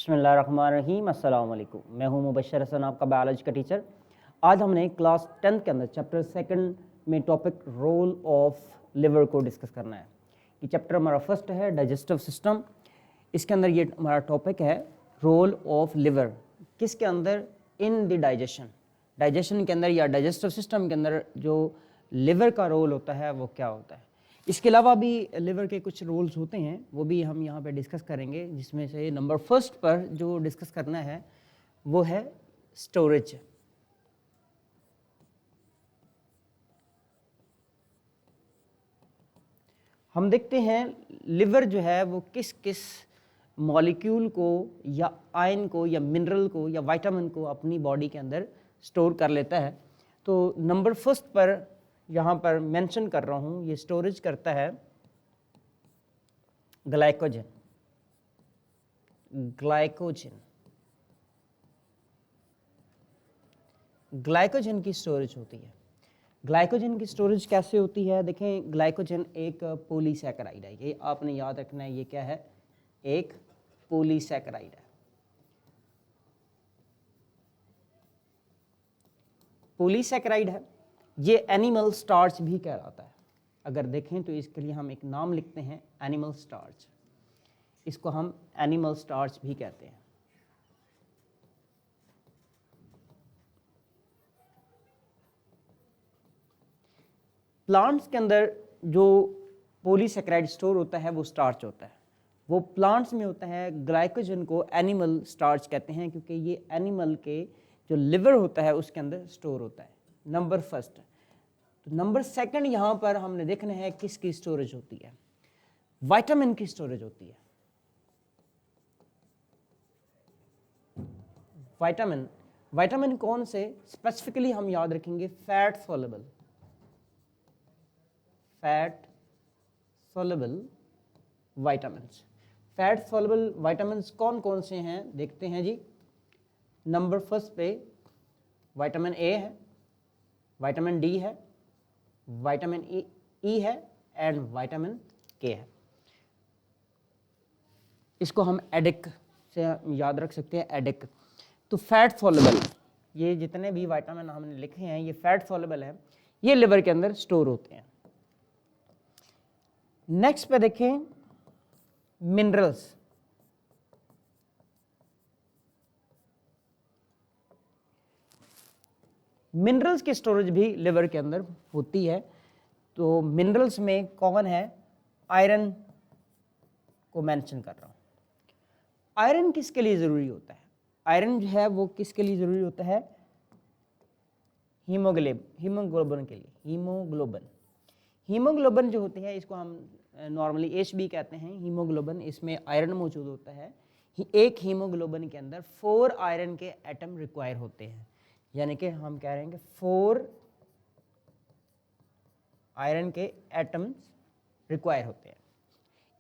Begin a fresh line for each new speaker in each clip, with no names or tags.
बिस्मिल्लाहिर्रहमानिर्रहीम, अस्सलाम वालेकुम। मैं हूं मुबश्शिर हसन, आपका बायोलॉजी का टीचर। आज हमने क्लास 10th के अंदर चैप्टर 2 में टॉपिक रोल ऑफ लिवर को डिस्कस करना है। ये चैप्टर हमारा फर्स्ट है, डाइजेस्टिव सिस्टम। इसके अंदर ये हमारा टॉपिक है रोल ऑफ लिवर, किसके अंदर, इन द डाइजेशन। डाइजेशन के अंदर या डाइजेस्टिव सिस्टम के अंदर जो लिवर का रोल होता है वो क्या होता है। इसके अलावा भी लिवर के कुछ रोल्स होते हैं, वो भी हम यहाँ पे डिस्कस करेंगे, जिसमें से नंबर फर्स्ट पर जो डिस्कस करना है वो है स्टोरेज। हम देखते हैं लिवर जो है वो किस किस मॉलिक्यूल को या आयन को या मिनरल को या विटामिन को अपनी बॉडी के अंदर स्टोर कर लेता है। तो नंबर फर्स्ट पर यहाँ पर मेंशन कर रहा हूँ, ये स्टोरेज करता है ग्लाइकोजन। ग्लाइकोजन की स्टोरेज होती है। ग्लाइकोजन की स्टोरेज कैसे होती है, देखें, ग्लाइकोजन एक पॉलीसैकेराइड है। ये आपने याद रखना है, ये क्या है, एक पॉलीसैकेराइड है। पॉलीसैकेराइड है, ये एनिमल स्टार्च भी कहलाता है। अगर देखें तो इसके लिए हम एक नाम लिखते हैं, एनिमल स्टार्च। इसको हम एनिमल स्टार्च भी कहते हैं। प्लांट्स के अंदर जो पॉलीसैकेराइड स्टोर होता है वो स्टार्च होता है, वो प्लांट्स में होता है। ग्लाइकोजन को एनिमल स्टार्च कहते हैं क्योंकि ये एनिमल के जो लिवर होता है उसके अंदर स्टोर होता है। Number first. तो नंबर सेकंड यहाँ पर हमने देखना है किसकी स्टोरेज होती है, विटामिन की स्टोरेज होती है। विटामिन कौन से, स्पेसिफिकली हम याद रखेंगे fat soluble vitamins. Fat soluble vitamins कौन कौन से हैं, देखते हैं जी। नंबर फर्स्ट पे विटामिन ए है, विटामिन डी है, विटामिन ई है एंड विटामिन के है। इसको हम एडिक से याद रख सकते हैं, एडिक। तो फैट सोलेबल, ये जितने भी विटामिन हमने लिखे हैं ये फैट सोलेबल है, ये लिवर के अंदर स्टोर होते हैं। नेक्स्ट पे देखें मिनरल्स। मिनरल्स की स्टोरेज भी लिवर के अंदर होती है। तो मिनरल्स में कौन है, आयरन को मेंशन कर रहा हूं। आयरन किसके लिए जरूरी होता है, आयरन जो है वो किसके लिए जरूरी होता है, हीमोग्लोबिन के लिए। हीमोग्लोबिन जो होती है इसको हम नॉर्मली HB कहते हैं, हीमोग्लोबिन। इसमें आयरन मौजूद होता है। एक हीमोग्लोबिन के अंदर 4 आयरन के एटम रिक्वायर होते हैं, यानी कि हम कह रहे हैं कि 4 आयरन के एटम्स रिक्वायर होते हैं।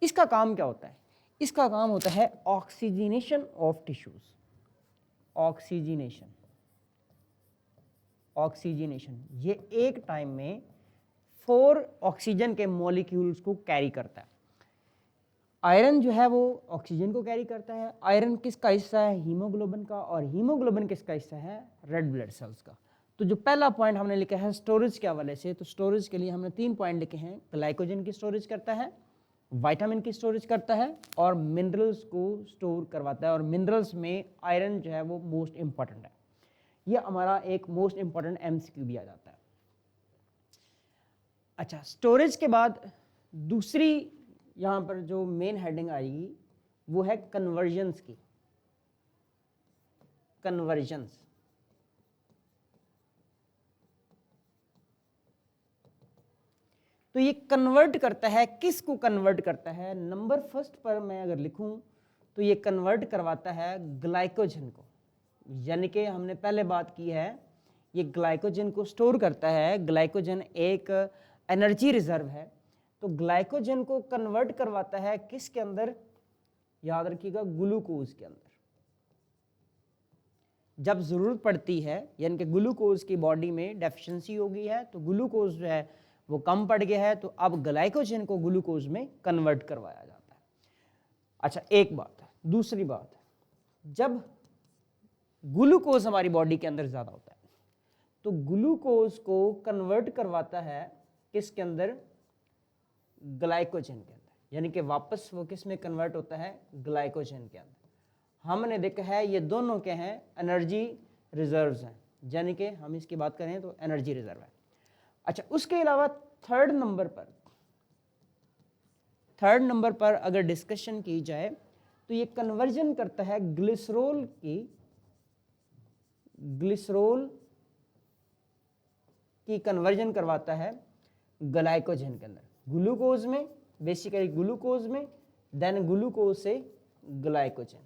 इसका काम क्या होता है, इसका काम होता है ऑक्सीजनेशन ऑफ टिश्यूज। ऑक्सीजनेशन ये एक टाइम में 4 ऑक्सीजन के मॉलिक्यूल्स को कैरी करता है। आयरन जो है वो ऑक्सीजन को कैरी करता है। आयरन किसका हिस्सा है, हीमोग्लोबिन का, और हीमोग्लोबिन किसका हिस्सा है, रेड ब्लड सेल्स का। तो जो पहला पॉइंट हमने लिखा है स्टोरेज के हवाले से, तो स्टोरेज के लिए हमने 3 पॉइंट लिखे हैं। ग्लाइकोजन की स्टोरेज करता है, विटामिन की स्टोरेज करता है, और मिनरल्स को स्टोर करवाता है। और मिनरल्स में आयरन जो है वो मोस्ट इंपॉर्टेंट है। ये हमारा एक मोस्ट इंपॉर्टेंट MCQ भी आ जाता है। अच्छा, स्टोरेज के बाद दूसरी यहाँ पर जो मेन हेडिंग आएगी वो है कन्वर्जन्स की। कन्वर्जन्स, तो ये कन्वर्ट करता है, किसको कन्वर्ट करता है, नंबर फर्स्ट पर मैं अगर लिखूं तो ये कन्वर्ट करवाता है ग्लाइकोजन को। यानी कि हमने पहले बात की है, ये ग्लाइकोजन को स्टोर करता है। ग्लाइकोजन एक एनर्जी रिजर्व है, तो ग्लाइकोजन को कन्वर्ट करवाता है किसके अंदर, याद रखिएगा, ग्लूकोज के अंदर। जब जरूरत पड़ती है, यानी कि ग्लूकोज की बॉडी में डेफिशिएंसी हो गई है, तो ग्लूकोज जो है वो कम पड़ गया है, तो अब ग्लाइकोजन को ग्लूकोज में कन्वर्ट करवाया जाता है। अच्छा, एक बात है। दूसरी बात, जब ग्लूकोज हमारी बॉडी के अंदर ज़्यादा होता है तो ग्लूकोज को कन्वर्ट करवाता है किसके अंदर, ग्लाइकोजन के अंदर, यानी कि वापस वो किस में कन्वर्ट होता है, ग्लाइकोजन के अंदर। हमने देखा है ये दोनों क्या हैं, एनर्जी रिजर्व्स हैं, यानी कि हम इसकी बात करें तो एनर्जी रिजर्व है। अच्छा, उसके अलावा थर्ड नंबर पर अगर डिस्कशन की जाए तो ये कन्वर्जन करता है ग्लिसरॉल की कन्वर्जन करवाता है ग्लाइकोजन के अंदर, ग्लूकोज में, बेसिकली ग्लूकोज में, देन ग्लूकोज से ग्लाइकोजन।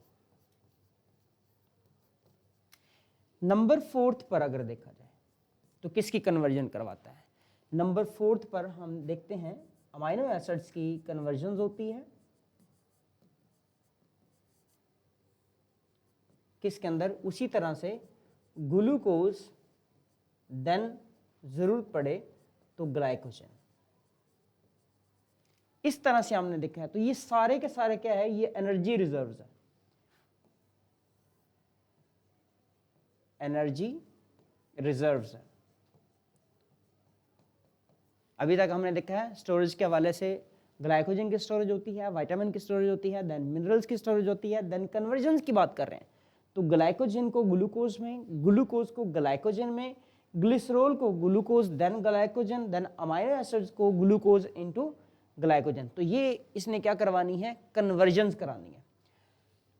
नंबर 4 पर अगर देखा जाए तो किसकी कन्वर्जन करवाता है, नंबर 4 पर हम देखते हैं अमाइनो एसिड्स की कन्वर्जन होती है किसके अंदर, उसी तरह से ग्लूकोज, देन जरूरत पड़े तो ग्लाइकोजन। इस तरह से हमने देखा है। तो ये सारे के सारे क्या है, ये एनर्जी रिजर्व्स है, एनर्जी रिजर्व्स है। अभी तक हमने देखा है स्टोरेज के हवाले से ग्लाइकोजन की स्टोरेज होती है, विटामिन की स्टोरेज होती है, देन मिनरल्स की स्टोरेज होती है, देन कन्वर्जन की बात कर रहे हैं तो ग्लाइकोजन को ग्लूकोज में, ग्लूकोज को ग्लाइकोजन में, ग्लिसरॉल को glucose then glycogen, then amino acids को ग्लूकोज इनटू ग्लाइकोजन। तो ये इसने क्या करवानी है, कन्वर्जन्स करानी है।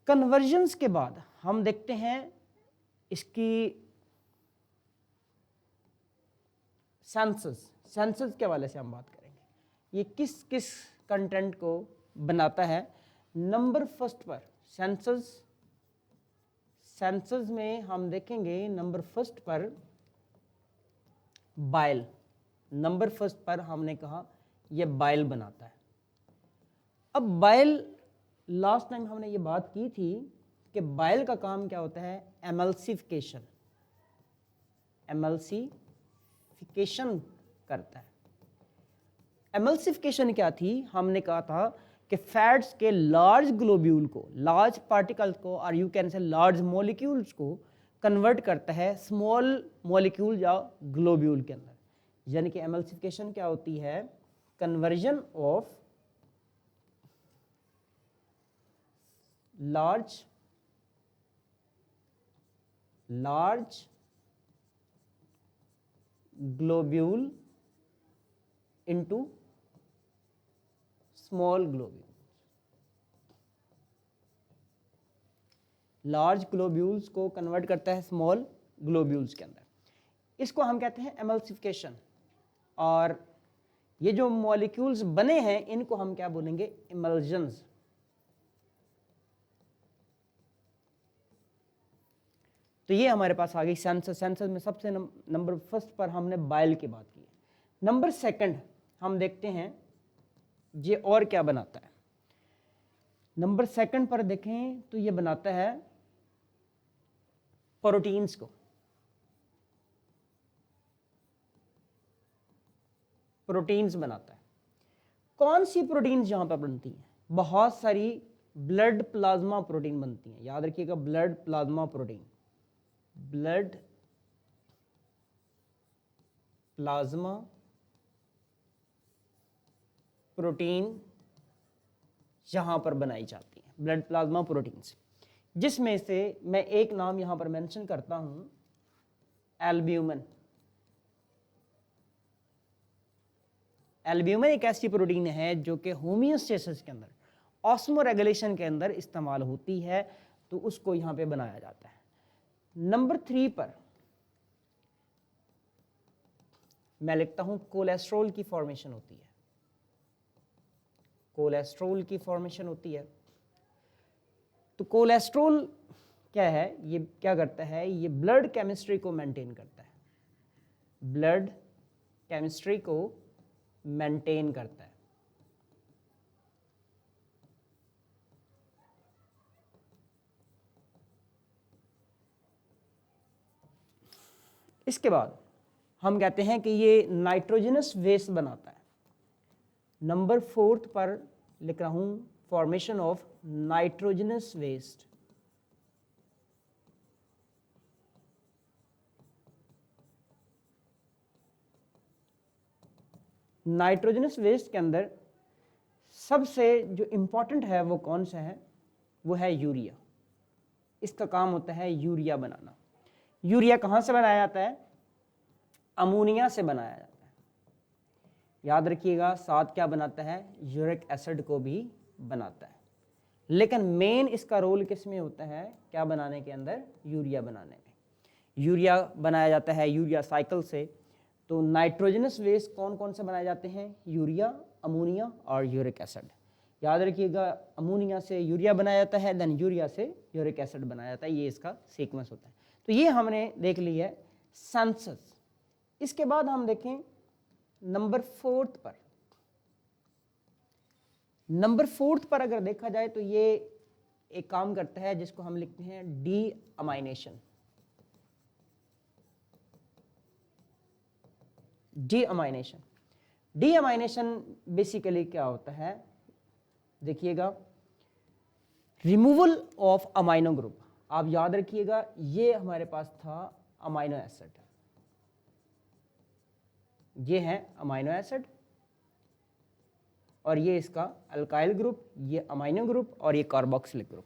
कन्वर्जन्स के बाद हम देखते हैं इसकी सेंसेस के हवाले से हम बात करेंगे, ये किस किस कंटेंट को बनाता है। नंबर 1 पर सेंसेस में हम देखेंगे नंबर 1 पर बाइल, नंबर 1 पर हमने कहा ये बाइल बनाता है। अब बाइल, लास्ट टाइम हमने ये बात की थी कि बाइल का काम क्या होता है, एमल्सिफिकेशन करता है। एमल्सिफिकेशन क्या थी, हमने कहा था कि फैट्स के लार्ज ग्लोब्यूल को, लार्ज पार्टिकल्स को, और you can say large molecules को कन्वर्ट करता है स्मॉल मॉलिक्यूल या ग्लोब्यूल के अंदर। यानी कि एमल्सिफिकेशन क्या होती है, conversion of large globule into small globule। Large globules को कन्वर्ट करता है स्मॉल ग्लोब्यूल्स के अंदर, इसको हम कहते हैं एमल्सिफिकेशन। और ये जो मॉलिक्यूल्स बने हैं इनको हम क्या बोलेंगे, इमल्जन्स। तो ये हमारे पास आ गई सेंसेस में सबसे नंबर 1 पर हमने बाइल की बात की है। नंबर 2 हम देखते हैं ये और क्या बनाता है। नंबर 2 पर देखें तो ये बनाता है प्रोटीन्स को, प्रोटीन्स बनाता है। कौन सी प्रोटीन्स यहां पर बनती हैं, बहुत सारी ब्लड प्लाज्मा प्रोटीन बनती हैं, याद रखिएगा blood plasma protein, blood plasma protein यहां पर बनाई जाती है, ब्लड प्लाज्मा प्रोटीन्स, जिसमें से मैं एक नाम यहां पर मेंशन करता हूं, एल्ब्यूमिन। एल्ब्यूमिन एक ऐसी प्रोटीन है जो कि होमियोस्टेसिस के अंदर, ऑस्मोरेगुलेशन के अंदर इस्तेमाल होती है, तो उसको यहां पे बनाया जाता है। नंबर 3 पर मैं लिखता हूं कोलेस्ट्रॉल की फॉर्मेशन होती है, कोलेस्ट्रॉल की फॉर्मेशन होती है। तो कोलेस्ट्रॉल क्या है, ये क्या करता है, ये ब्लड केमिस्ट्री को मेंटेन करता है, ब्लड केमिस्ट्री को मेंटेन करता है। इसके बाद हम कहते हैं कि ये नाइट्रोजनस वेस्ट बनाता है। नंबर 4 पर लिख रहा हूं formation of nitrogenous waste, nitrogenous waste के अंदर सबसे जो इम्पोर्टेंट है वो कौन सा है, वो है यूरिया। इसका काम होता है यूरिया बनाना। यूरिया कहाँ से बनाया जाता है, अमोनिया से बनाया जाता है। याद रखिएगा, साथ क्या बनाता है, यूरिक एसिड को भी बनाता है। लेकिन मेन इसका रोल किस में होता है, क्या बनाने के अंदर, यूरिया बनाने में। यूरिया बनाया जाता है यूरिया साइकिल से। तो नाइट्रोजनस वेस्ट कौन कौन से बनाए जाते हैं, यूरिया, अमोनिया और यूरिक एसिड। याद रखिएगा, अमोनिया से यूरिया बनाया जाता है, देन यूरिया से यूरिक एसिड बनाया जाता है। ये इसका सीक्वेंस होता है। तो ये हमने देख ली है सिंथेसिस। इसके बाद हम देखें नंबर 4 पर। नंबर 4 पर अगर देखा जाए तो ये एक काम करता है जिसको हम लिखते हैं D amination. D amination, D amination basically क्या होता है, देखिएगा, रिमूवल ऑफ अमाइनो ग्रुप। आप याद रखिएगा, ये हमारे पास था अमाइनो एसिड, ये है अमाइनो एसिड, और ये इसका अल्काइल ग्रुप, ये अमाइनो ग्रुप, और ये कार्बोक्सिलिक ग्रुप।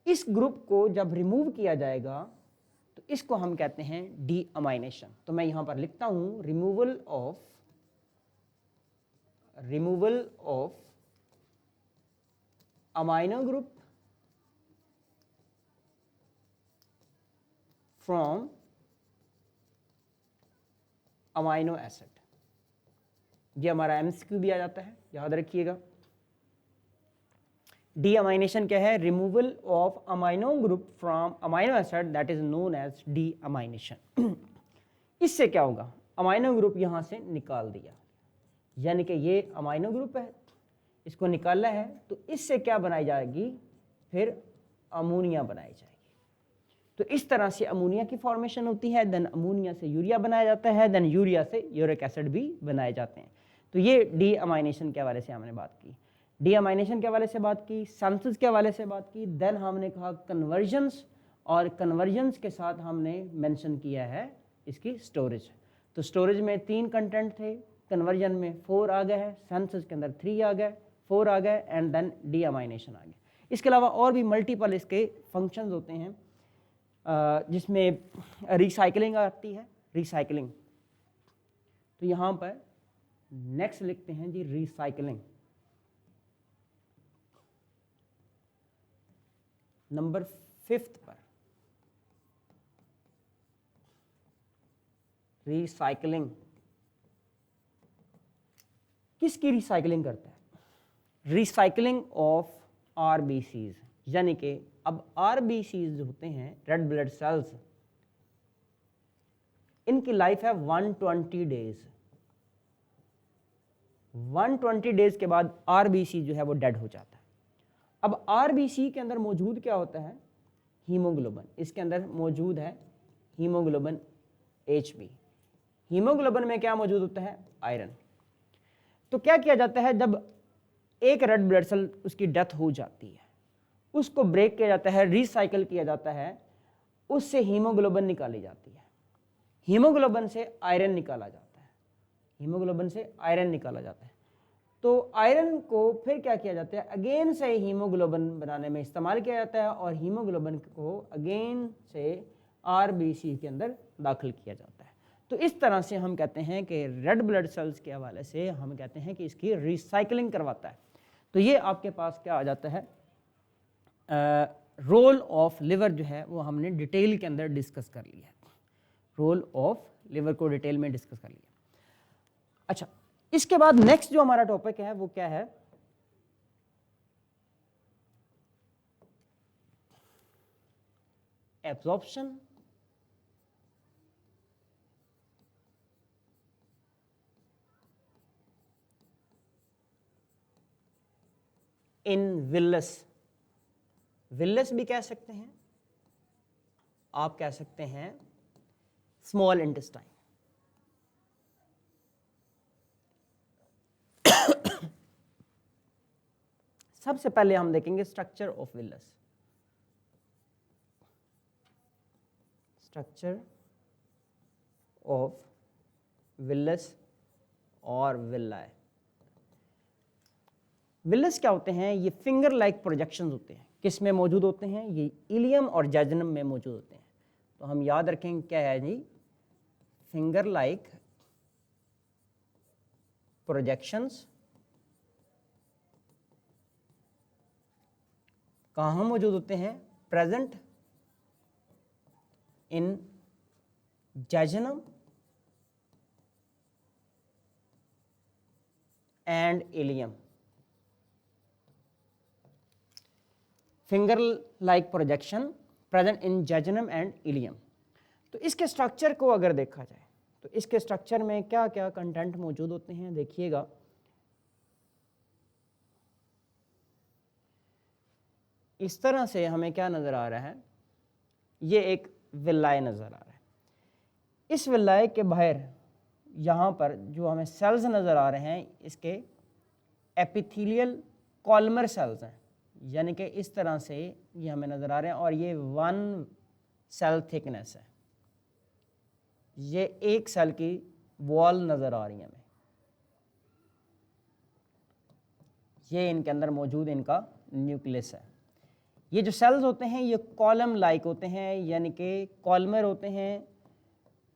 इस ग्रुप को जब रिमूव किया जाएगा तो इसको हम कहते हैं डी अमाइनेशन। तो मैं यहां पर लिखता हूं removal of amino group from amino acid. ये हमारा एमसीक्यू भी आ जाता है, याद रखिएगा। डी अमाइनेशन क्या है, removal of amino group from amino acid, that is known as deamination. इससे क्या होगा, अमाइनो ग्रुप यहां से निकाल दिया, यानी कि ये अमाइनो ग्रुप है, इसको निकाला है, तो इससे क्या बनाई जाएगी, फिर अमोनिया बनाई जाएगी। तो इस तरह से अमोनिया की फॉर्मेशन होती है, देन अमोनिया से यूरिया बनाया जाता है, देन यूरिया से यूरिक एसिड भी बनाए जाते हैं। तो ये डी अमाइनेशन के हवाले से हमने बात की, डी अमाइनेशन के हवाले से बात की, सिंथेसिस के हवाले से बात की। देन हमने कहा कन्वर्जन्स, और कन्वर्जन्स के साथ हमने मेंशन किया है इसकी स्टोरेज। तो स्टोरेज में 3 कंटेंट थे, कन्वर्जन में 4 आ गए हैं, सिंथेसिस के अंदर 3 आ गए, 4 आ गए, एंड देन डी अमाइनेशन आ गए। इसके अलावा और भी मल्टीपल इसके फंक्शंस होते हैं, जिसमें रिसाइकलिंग आती है, रिसाइकलिंग। तो यहाँ पर नेक्स्ट लिखते हैं जी रिसाइकलिंग। नंबर 5 पर रिसाइकलिंग। किसकी रिसाइकलिंग करता है, रिसाइकलिंग ऑफ आरबीसीज। यानी कि अब आरबीसीज जो होते हैं, रेड ब्लड सेल्स, इनकी लाइफ है 120 डेज। 120 डेज के बाद आरबीसी जो है वो डेड हो जाता है। अब आरबीसी के अंदर मौजूद क्या होता है, हीमोग्लोबिन। इसके अंदर मौजूद है हीमोग्लोबिन एचबी। हीमोग्लोबिन में क्या मौजूद होता है, आयरन। तो क्या किया जाता है, जब एक रेड ब्लड सेल उसकी डेथ हो जाती है, उसको ब्रेक किया जाता है, रिसाइकल किया जाता है, उससे हीमोग्लोबिन निकाली जाती है, हीमोग्लोबिन से आयरन निकाला जाता है, हीमोग्लोबिन से आयरन निकाला जाता है। तो आयरन को फिर क्या किया जाता है, अगेन से हीमोग्लोबिन बनाने में इस्तेमाल किया जाता है, और हीमोग्लोबिन को अगेन से आरबीसी के अंदर दाखिल किया जाता है। तो इस तरह से हम कहते हैं कि रेड ब्लड सेल्स के हवाले से हम कहते हैं कि इसकी रिसाइकलिंग करवाता है। तो ये आपके पास क्या आ जाता है, रोल ऑफ लिवर जो है वो हमने डिटेल के अंदर डिस्कस कर लिया है, रोल ऑफ लिवर को डिटेल में डिस्कस कर लिया। अच्छा, इसके बाद नेक्स्ट जो हमारा टॉपिक है वो क्या है, एब्जॉर्प्शन इन विलस। विलस भी कह सकते हैं, आप कह सकते हैं स्मॉल इंटेस्टाइन। सबसे पहले हम देखेंगे structure of villous. Structure of villous और विलाई। विलस क्या होते हैं? ये फिंगर लाइक प्रोजेक्शंस होते हैं। किस में मौजूद होते हैं? ये इलियम और जैजनम में मौजूद होते हैं। तो हम याद रखेंगे क्या है जी, फिंगर लाइक प्रोजेक्शंस कहाँ मौजूद होते हैं? Present in jejunum and ileum. Finger like projection present in jejunum and ileum. तो इसके स्ट्रक्चर को अगर देखा जाए तो इसके स्ट्रक्चर में क्या क्या कंटेंट मौजूद होते हैं, देखिएगा। इस तरह से हमें क्या नज़र आ रहा है? ये एक विलाय नज़र आ रहा है। इस विलाय के बाहर यहाँ पर जो हमें सेल्स नज़र आ रहे हैं, इसके एपिथेलियल कॉलमर सेल्स हैं, यानी कि इस तरह से ये हमें नज़र आ रहे हैं। और ये 1 सेल थिकनेस है, ये एक सेल की वॉल नज़र आ रही है हमें। ये इनके अंदर मौजूद इनका न्यूक्लियस है। ये जो सेल्स होते हैं ये कॉलम लाइक होते हैं, यानी कि कॉलमर होते हैं,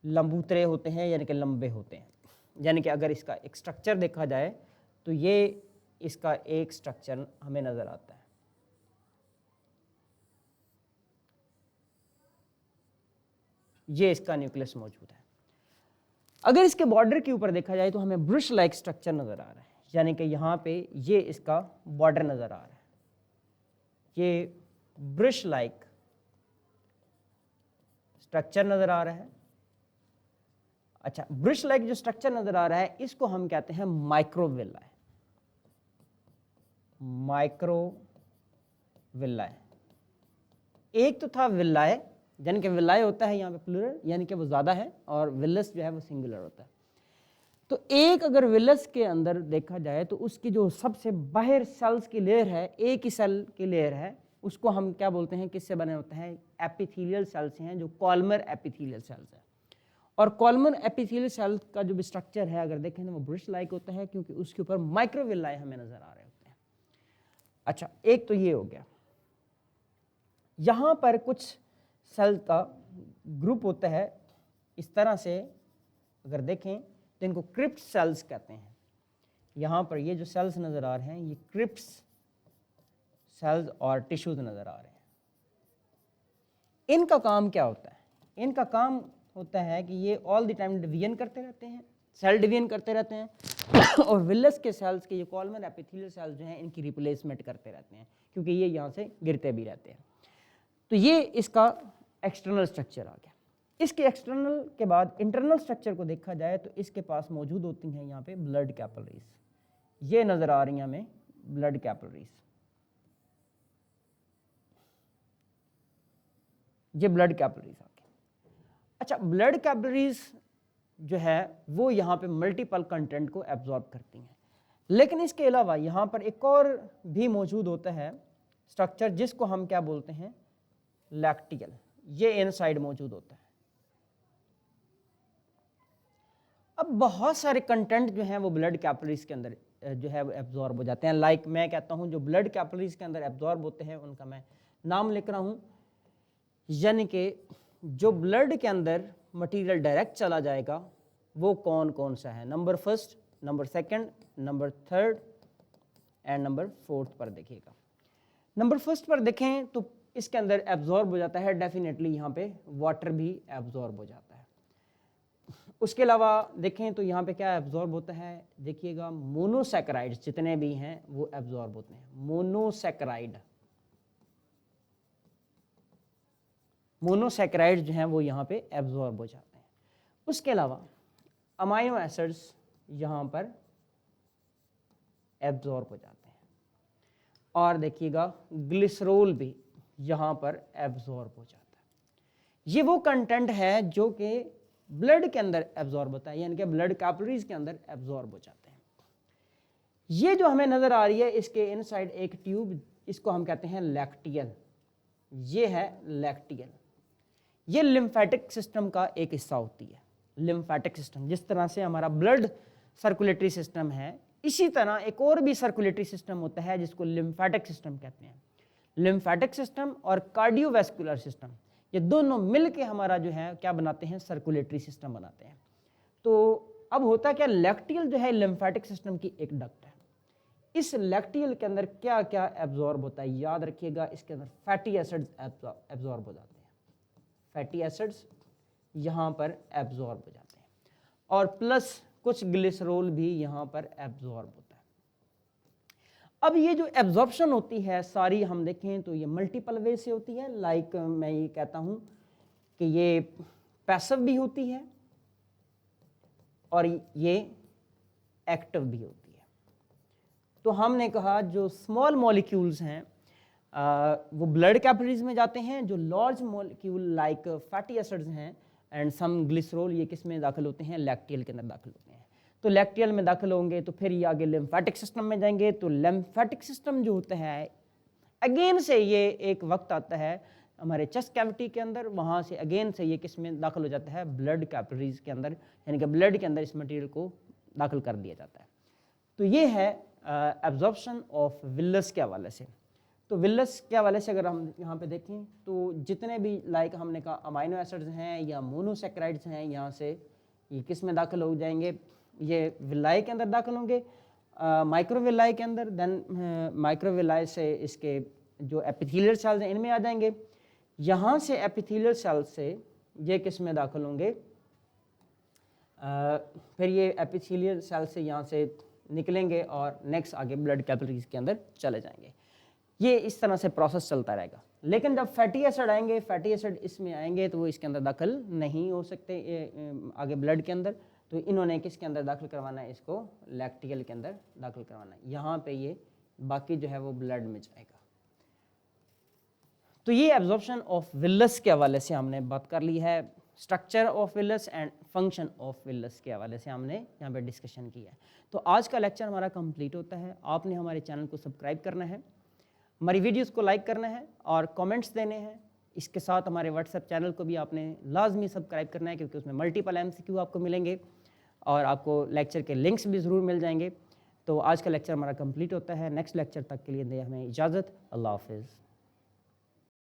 लंबूतरे होते हैं, यानी कि लंबे होते हैं। यानी कि अगर इसका एक स्ट्रक्चर देखा जाए तो ये इसका एक स्ट्रक्चर हमें नज़र आता है। ये इसका न्यूक्लियस मौजूद है। अगर इसके बॉर्डर के ऊपर देखा जाए तो हमें ब्रश लाइक स्ट्रक्चर नज़र आ रहा है, यानी कि यहाँ पे ये इसका बॉर्डर नज़र आ रहा है। ये ब्रश लाइक स्ट्रक्चर नज़र आ रहा है। अच्छा, ब्रश लाइक जो स्ट्रक्चर नज़र आ रहा है इसको हम कहते हैं माइक्रोविलाय। माइक्रोविलाय एक तो था विलाय, यानी कि विलाय होता है यहाँ पे प्लूरल, यानी कि वो ज़्यादा है, और विलस जो है वो सिंगुलर होता है। तो एक अगर विलस के अंदर देखा जाए तो उसकी जो सबसे बाहर सेल्स की लेयर है, एक ही सेल की लेयर है, उसको हम क्या बोलते हैं? किससे बने होते हैं? एपिथेलियल सेल्स हैं, जो कॉलमर एपिथेलियल सेल्स है। और कॉलमर एपिथेलियल सेल का जो भी स्ट्रक्चर है अगर देखें तो वो ब्रश लाइक होता है, क्योंकि उसके ऊपर माइक्रोविलाय हमें नजर आ रहे होते हैं। अच्छा, एक तो ये हो गया। यहाँ पर कुछ सेल का ग्रुप होता है इस तरह से, अगर देखें तो इनको क्रिप्ट सेल्स कहते हैं। यहाँ पर ये जो सेल्स नज़र आ रहे हैं ये क्रिप्ट सेल्स और टिश्यूज नज़र आ रहे हैं। इनका काम क्या होता है? इनका काम होता है कि ये ऑल द टाइम डिवीजन करते रहते हैं, सेल डिवीजन करते रहते हैं और विलस के सेल्स के ये कॉलमर एपिथेलियल सेल्स जो हैं इनकी रिप्लेसमेंट करते रहते हैं, क्योंकि ये यहाँ से गिरते भी रहते हैं। तो ये इसका एक्सटर्नल स्ट्रक्चर आ गया। इसके एक्सटर्नल के बाद इंटरनल स्ट्रक्चर को देखा जाए तो इसके पास मौजूद होती हैं यहाँ पे ब्लड कैपिलरीज। ये नज़र आ रही हैं हमें ब्लड कैपिलरीज। ये ब्लड कैपिलरीज आ गई। अच्छा, ब्लड कैपिलरीज जो है वो यहाँ पे मल्टीपल कंटेंट को एब्जॉर्ब करती हैं, लेकिन इसके अलावा यहाँ पर एक और भी मौजूद होता है स्ट्रक्चर, जिसको हम क्या बोलते हैं? लैक्टियल। ये इनसाइड मौजूद होता है। अब बहुत सारे कंटेंट जो हैं वो ब्लड कैपिलरीज के अंदर जो है वो एब्जॉर्ब हो जाते हैं। लाइक मैं कहता हूँ जो ब्लड कैपिलरीज के अंदर एब्जॉर्ब होते हैं उनका मैं नाम लिख रहा हूँ, यानी कि जो ब्लड के अंदर मटेरियल डायरेक्ट चला जाएगा वो कौन कौन सा है? Number first, number second, number third and number fourth पर देखिएगा। नंबर फर्स्ट पर देखें तो इसके अंदर एब्जॉर्ब हो जाता है, डेफिनेटली यहाँ पे वाटर भी एब्जॉर्ब हो जाता है। उसके अलावा देखें तो यहाँ पे क्या एब्जॉर्ब होता है? देखिएगा, मोनोसैकेराइड्स जितने भी हैं वो एब्जॉर्ब होते हैं। मोनोसैकेराइड जो हैं वो यहाँ पे एब्जॉर्ब हो जाते हैं। उसके अलावा अमाइनो एसिड्स यहाँ पर एब्जॉर्ब हो जाते हैं, और देखिएगा ग्लिसरॉल भी यहाँ पर एब्जॉर्ब हो जाता है। ये वो कंटेंट है जो कि ब्लड के अंदर एब्जॉर्ब होता है, यानी कि ब्लड कैपिलरीज के अंदर एब्जॉर्ब हो जाते हैं। ये जो हमें नजर आ रही है इसके इनसाइड एक ट्यूब, इसको हम कहते हैं लैक्टियल। ये है लैक्टियल। ये लिम्फेटिक सिस्टम का एक हिस्सा होती है। लिम्फेटिक सिस्टम, जिस तरह से हमारा ब्लड सर्कुलेटरी सिस्टम है, इसी तरह एक और भी सर्कुलेटरी सिस्टम होता है जिसको लिम्फेटिक सिस्टम कहते हैं। लिम्फेटिक सिस्टम और कार्डियोवैस्कुलर सिस्टम, ये दोनों मिलके हमारा जो है क्या बनाते हैं, सर्कुलेटरी सिस्टम बनाते हैं। तो अब होता क्या, लैक्टियल जो है लिम्फेटिक सिस्टम की एक डक्ट है। इस लैक्टियल के अंदर क्या क्या एब्जॉर्ब होता है, याद रखिएगा, इसके अंदर फैटी एसिड्स एब्जॉर्ब हो जाते हैं। फैटी एसिड्स यहाँ पर एब्जॉर्ब हो जाते हैं और प्लस कुछ ग्लिसरॉल भी यहाँ पर एब्जॉर्ब होता है। अब ये जो एब्जॉर्प्शन होती है सारी हम देखें तो ये मल्टीपल वे से होती है। लाइक मैं ये कहता हूँ कि ये पैसिव भी होती है और ये एक्टिव भी होती है। तो हमने कहा जो स्मॉल मॉलिक्यूल्स हैं वो ब्लड कैपिलरीज में जाते हैं, जो large molecule like fatty acids हैं एंड सम ग्लिसरॉल ये किस में दाखिल होते हैं, लैक्टियल के अंदर दाखिल होते हैं। तो लैक्टियल में दाखिल होंगे तो फिर ये आगे लिम्फेटिक सिस्टम में जाएंगे। तो लिम्फेटिक सिस्टम जो होता है अगेन से ये एक वक्त आता है हमारे चेस्ट कैविटी के अंदर, वहाँ से अगेन से ये किस में दाखिल हो जाता है, ब्लड कैपिलरीज के अंदर, यानी कि ब्लड के अंदर इस मटेरियल को दाखिल कर दिया जाता है। तो ये है एब्जॉर्प्शन ऑफ विलस के हवाले से। तो विलस के हवाले से अगर हम यहाँ पे देखें तो जितने भी लाइक हमने कहा अमाइनो एसिड्स हैं या मोनोसैकेराइड्स हैं, यहाँ से ये किस में दाखिल हो जाएंगे, ये विलाई के अंदर दाखिल होंगे, माइक्रोविलाई के अंदर, देन माइक्रोविलाई से इसके जो एपिथेलियल सेल्स हैं इनमें आ जाएंगे। यहाँ से एपिथेलियल सेल्स से ये किस में दाखिल होंगे, फिर ये एपिथेलियल सेल से यहाँ से निकलेंगे और नेक्स्ट आगे ब्लड कैपिलरीज के अंदर चले जाएंगे। ये इस तरह से प्रोसेस चलता रहेगा। लेकिन जब फैटी एसिड आएंगे, फैटी एसिड इसमें आएंगे तो वो इसके अंदर दाखिल नहीं हो सकते आगे ब्लड के अंदर, तो इन्होंने किसके अंदर दाखिल करवाना है, इसको लैक्टियल के अंदर दाखिल करवाना है। यहाँ पे ये बाकी जो है वो ब्लड में जाएगा। तो ये एब्जॉर्प्शन ऑफ विलस के हवाले से हमने बात कर ली है। Structure of villous and function of villous के हवाले से हमने यहाँ पे डिस्कशन किया है। तो आज का लेक्चर हमारा कंप्लीट होता है। आपने हमारे चैनल को सब्सक्राइब करना है, हमारी वीडियोस को लाइक करना है और कमेंट्स देने हैं। इसके साथ हमारे व्हाट्सएप चैनल को भी आपने लाजमी सब्सक्राइब करना है, क्योंकि उसमें मल्टीपल MCQ आपको मिलेंगे और आपको लेक्चर के लिंक्स भी ज़रूर मिल जाएंगे। तो आज का लेक्चर हमारा कंप्लीट होता है। नेक्स्ट लेक्चर तक के लिए दे हमें इजाज़त। अल्लाह हाफिज़।